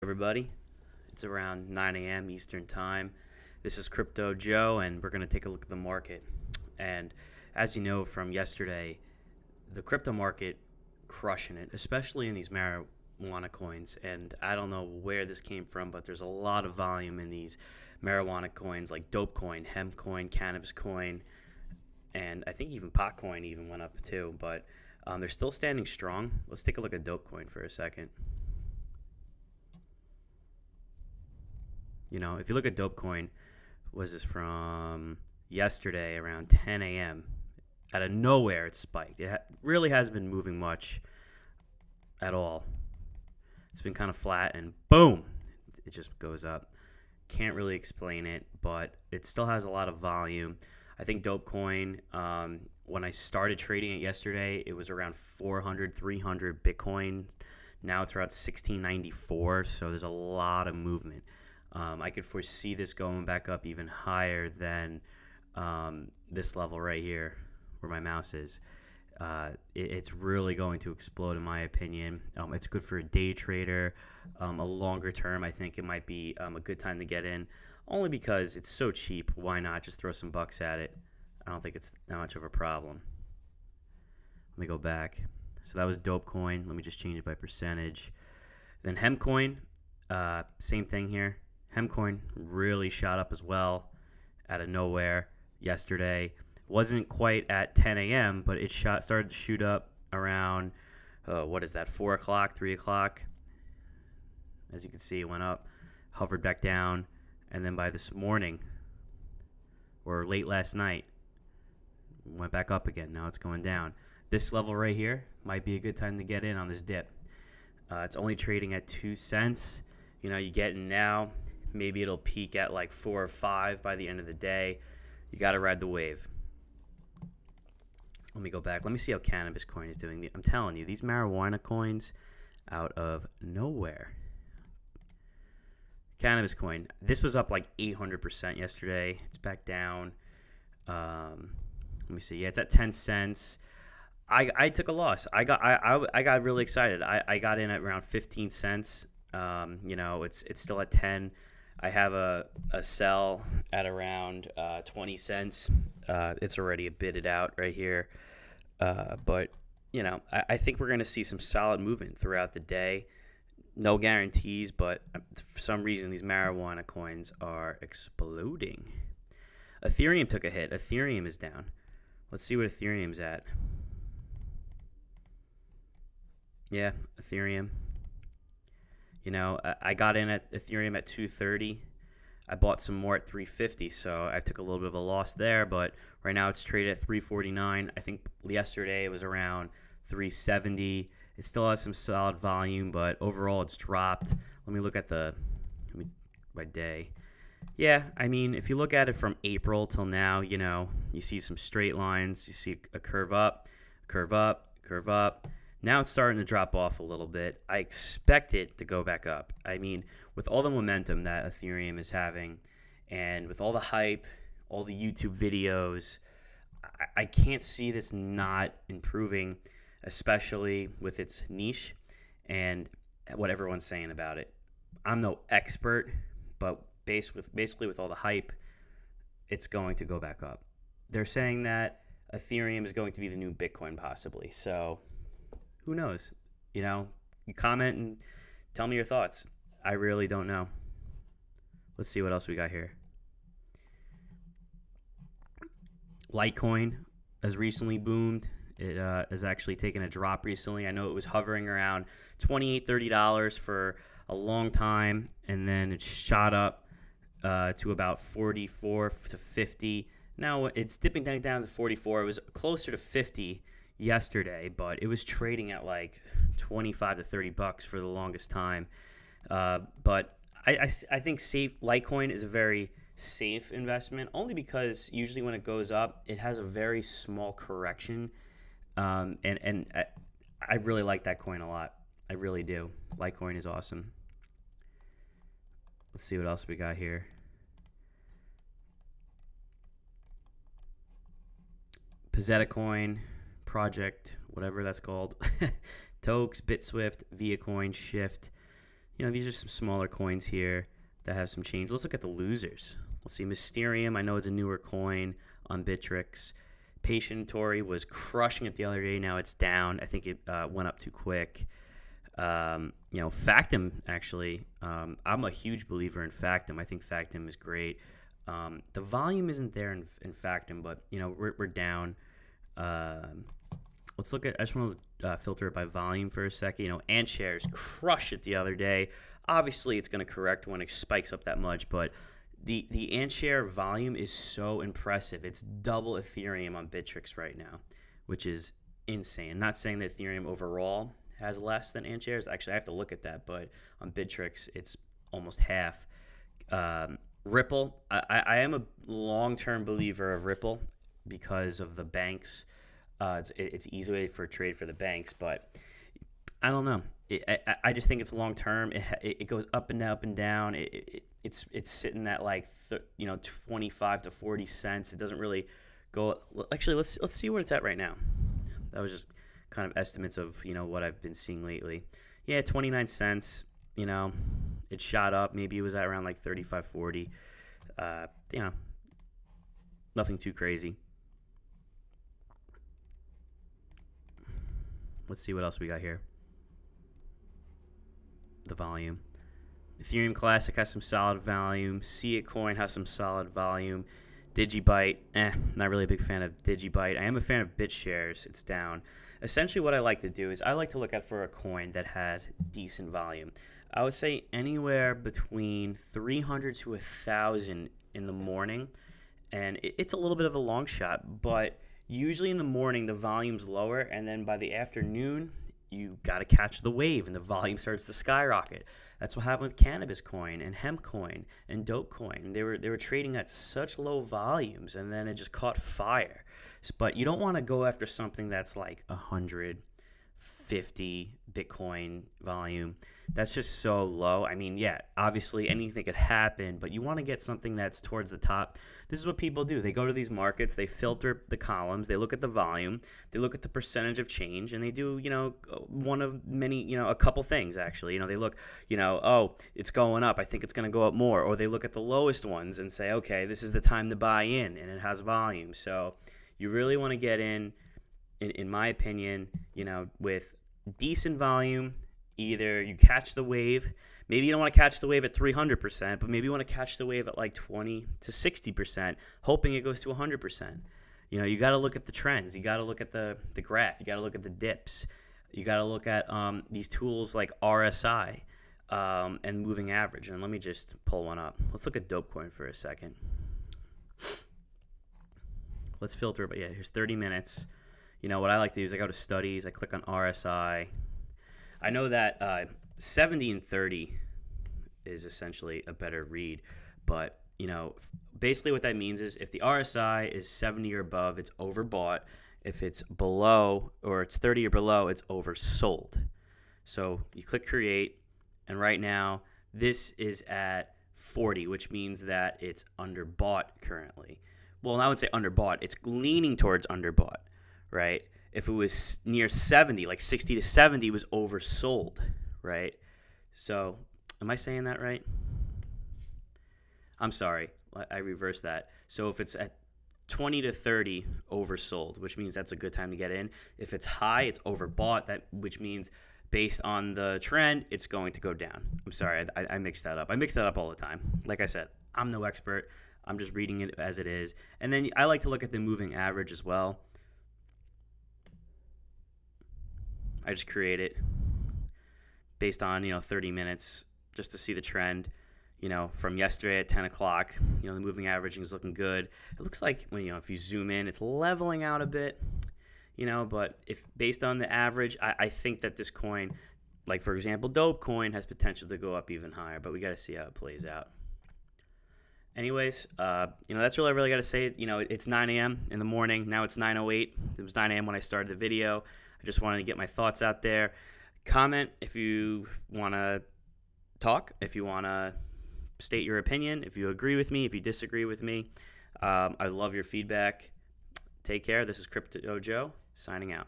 Everybody. It's around 9 a.m. Eastern Time. This is Crypto Joe, and we're going to take a look at the market. And as you know from yesterday, the crypto market crushing it, especially in these marijuana coins. And I don't know where this came from, but there's a lot of volume in these marijuana coins like dope coin, hemp coin, cannabis coin, and I think even pot coin even went up too. But they're still standing strong. Let's take a look at dope coin for a second. If you look at Dopecoin, was this from yesterday around 10 a.m. Out of nowhere, it spiked. It really hasn't been moving much at all. It's been kind of flat, and boom, it just goes up. Can't really explain it, but it still has a lot of volume. I think Dopecoin, when I started trading it yesterday, it was around 400, 300 Bitcoin. Now it's around 1694, so there's a lot of movement. I could foresee this going back up even higher than this level right here where my mouse is. It's really going to explode in my opinion. It's good for a day trader. A longer term, I think it might be a good time to get in, only because it's so cheap. Why not just throw some bucks at it? I don't think it's that much of a problem. Let me go back. So that was Dopecoin. Let me just change it by percentage. Then Hempcoin, same thing here. Hempcoin really shot up as well out of nowhere yesterday. Wasn't quite at 10 a.m., but it started to shoot up around, 4 o'clock, 3 o'clock. As you can see, it went up, hovered back down, and then by this morning, or late last night, went back up again. Now it's going down. This level right here might be a good time to get in on this dip. It's only trading at 2 cents. You get in now. Maybe it'll peak at like 4 or 5 by the end of the day. You got to ride the wave. Let me go back. Let me see how cannabis coin is doing. I'm telling you, these marijuana coins out of nowhere. Cannabis coin. This was up like 800% yesterday. It's back down. Let me see. Yeah, it's at 10 cents. I took a loss. I got really excited. I got in at around 15 cents. It's still at 10. I have a sell at around 20 cents. It's already bidded out right here. But I think we're going to see some solid movement throughout the day. No guarantees, but for some reason, these marijuana coins are exploding. Ethereum took a hit. Ethereum is down. Let's see what Ethereum's at. Yeah, Ethereum. I got in at Ethereum at 230. I bought some more at 350, so I took a little bit of a loss there. But right now it's traded at 349. I think yesterday it was around 370. It still has some solid volume, but overall it's dropped. Let me look at by day. Yeah, I mean, if you look at it from April till now, you see some straight lines. You see a curve up, curve up, curve up. Now it's starting to drop off a little bit. I expect it to go back up. I mean, with all the momentum that Ethereum is having and with all the hype, all the YouTube videos, I can't see this not improving, especially with its niche and what everyone's saying about it. I'm no expert, but basically with all the hype, it's going to go back up. They're saying that Ethereum is going to be the new Bitcoin possibly. So who knows? You comment and tell me your thoughts. I really don't know. Let's see what else we got here. Litecoin has recently boomed. It has actually taken a drop recently. I know it was hovering around $28, $30 for a long time, and then it shot up to about 44 to 50. Now it's dipping down to 44. It was closer to 50 yesterday, but it was trading at like 25 to 30 bucks for the longest time. But I think Litecoin is a very safe investment, only because usually when it goes up, it has a very small correction. And I really like that coin a lot. I really do. Litecoin is awesome. Let's see what else we got here. Pezetta coin. Project, whatever that's called, Tokes, BitSwift, Viacoin, Shift, These are some smaller coins here that have some change. Let's look at the losers. Let's see, Mysterium. I know it's a newer coin on Bittrex. Patient Tory was crushing it the other day. Now it's down. I think it went up too quick. Factum, actually, I'm a huge believer in Factum. I think Factum is great. The volume isn't there in Factum, but, we're down. Let's look at, I just want to filter it by volume for a second. AntShares crushed it the other day. Obviously, it's going to correct when it spikes up that much, but the AntShare volume is so impressive. It's double Ethereum on Bittrex right now, which is insane. Not saying that Ethereum overall has less than AntShares. Actually, I have to look at that, but on Bittrex, it's almost half. Ripple, I am a long-term believer of Ripple because of the banks. It's easy for trade for the banks, but I don't know. I just think it's long-term. It goes up and down. It's sitting at like 25 to 40 cents. It doesn't really go. Actually, let's see what it's at right now. That was just kind of estimates of what I've been seeing lately. Yeah, 29 cents. It shot up. Maybe it was at around like 35, 40. Nothing too crazy. Let's see what else we got here. The volume. Ethereum Classic has some solid volume. See It Coin has some solid volume. Digibyte, not really a big fan of Digibyte. I am a fan of BitShares. It's down. Essentially what I like to do is I like to look at for a coin that has decent volume. I would say anywhere between 300 to 1,000 in the morning. And it's a little bit of a long shot, but usually in the morning the volume's lower, and then by the afternoon you got to catch the wave and the volume starts to skyrocket. That's what happened with Cannabis Coin and Hemp Coin and Dope Coin. They were trading at such low volumes, and then it just caught fire. But you don't want to go after something that's like 150 Bitcoin volume. That's just so low. I mean, yeah, obviously anything could happen, but you want to get something that's towards the top. This is what people do. They go to these markets, they filter the columns, they look at the volume, they look at the percentage of change, and they do, one of many, a couple things actually. They look, oh, it's going up, I think it's going to go up more. Or they look at the lowest ones and say, okay, this is the time to buy in, and it has volume. So you really want to get in my opinion, with decent volume. Either you catch the wave, maybe you don't want to catch the wave at 300%, but maybe you want to catch the wave at like 20 to 60%, hoping it goes to 100%. You got to look at the trends. You got to look at the graph. You got to look at the dips. You got to look at these tools like RSI and moving average. And let me just pull one up. Let's look at Dopecoin for a second. Let's filter it. But yeah, here's 30 minutes. What I like to do is I go to studies. I click on RSI. I know that 70 and 30 is essentially a better read, but basically what that means is if the RSI is 70 or above, it's overbought. If it's below or it's 30 or below, it's oversold. So you click create, and right now this is at 40, which means that it's underbought currently. Well, I would say underbought. It's leaning towards underbought, right? If it was near 70, like 60 to 70 was oversold, right? So am I saying that right? I'm sorry. I reversed that. So if it's at 20 to 30 oversold, which means that's a good time to get in. If it's high, it's overbought, which means based on the trend, it's going to go down. I'm sorry. I mixed that up. I mix that up all the time. Like I said, I'm no expert. I'm just reading it as it is. And then I like to look at the moving average as well. I just create it based on 30 minutes just to see the trend. From yesterday at 10 o'clock, the moving averaging is looking good. It looks like if you zoom in, it's leveling out a bit. But if based on the average, I think that this coin, like for example, Dopecoin, has potential to go up even higher. But we got to see how it plays out. Anyways, that's all I really got to say. It's 9 a.m. in the morning. Now it's 9:08. It was 9 a.m. when I started the video. I just wanted to get my thoughts out there. Comment if you want to talk, if you want to state your opinion, if you agree with me, if you disagree with me. I love your feedback. Take care. This is Crypto Joe signing out.